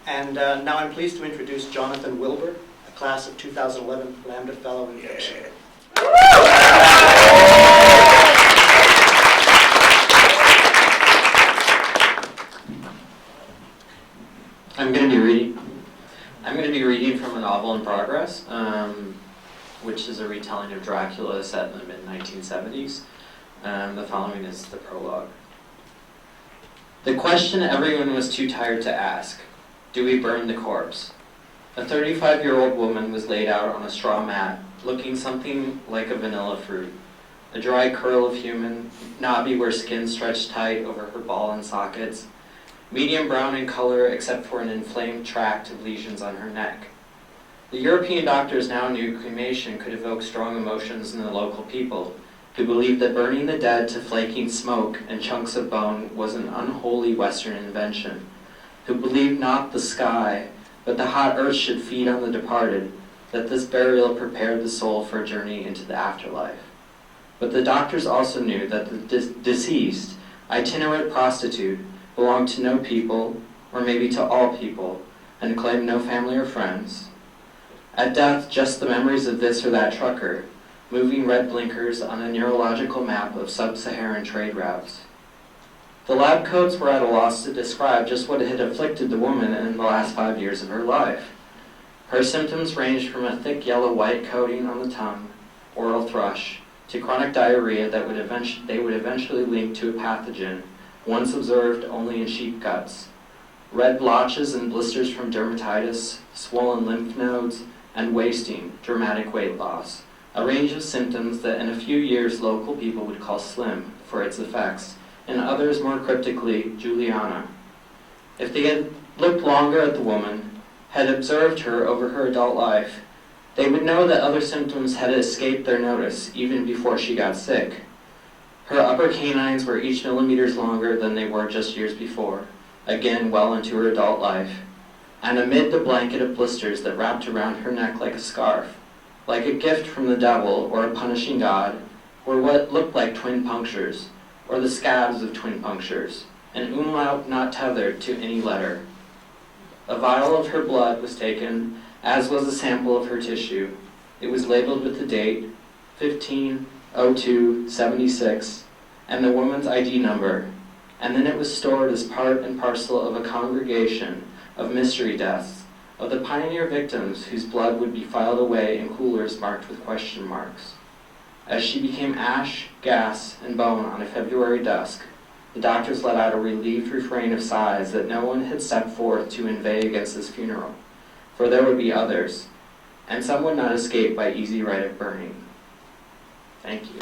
And now I'm pleased to introduce Johnathan Wilber, a class of 2011 Lambda Fellow in Fiction. I'm going to be reading from a novel in progress, which is a retelling of Dracula set in the mid-1970s. The following is the prologue. The question everyone was too tired to ask: do we burn the corpse? A 35-year-old woman was laid out on a straw mat, looking something like a vanilla fruit. A dry curl of human, knobby where skin stretched tight over her ball and sockets, medium brown in color except for an inflamed tract of lesions on her neck. The European doctors now knew cremation could evoke strong emotions in the local people, who believed that burning the dead to flaking smoke and chunks of bone was an unholy Western invention, who believed not the sky, but the hot earth should feed on the departed, that this burial prepared the soul for a journey into the afterlife. But the doctors also knew that the deceased, itinerant prostitute, belonged to no people, or maybe to all people, and claimed no family or friends. At death, just the memories of this or that trucker, moving red blinkers on a neurological map of sub-Saharan trade routes. The lab coats were at a loss to describe just what had afflicted the woman in the last 5 years of her life. Her symptoms ranged from a thick yellow-white coating on the tongue, oral thrush, to chronic diarrhea that they would eventually link to a pathogen once observed only in sheep guts, red blotches and blisters from dermatitis, swollen lymph nodes, and wasting, dramatic weight loss, a range of symptoms that in a few years local people would call slim for its effects, and others more cryptically, Juliana. If they had looked longer at the woman, had observed her over her adult life, they would know that other symptoms had escaped their notice even before she got sick. Her upper canines were each millimeters longer than they were just years before, again well into her adult life, and amid the blanket of blisters that wrapped around her neck like a scarf, like a gift from the devil or a punishing god, were what looked like twin punctures, or the scabs of twin punctures, an umlaut not tethered to any letter. A vial of her blood was taken, as was a sample of her tissue. It was labeled with the date, 15/02/76, and the woman's ID number, and then it was stored as part and parcel of a congregation of mystery deaths, of the pioneer victims whose blood would be filed away in coolers marked with question marks. As she became ash, gas, and bone on a February dusk, the doctors let out a relieved refrain of sighs that no one had stepped forth to inveigh against this funeral, for there would be others, and some would not escape by easy rite of burning. Thank you.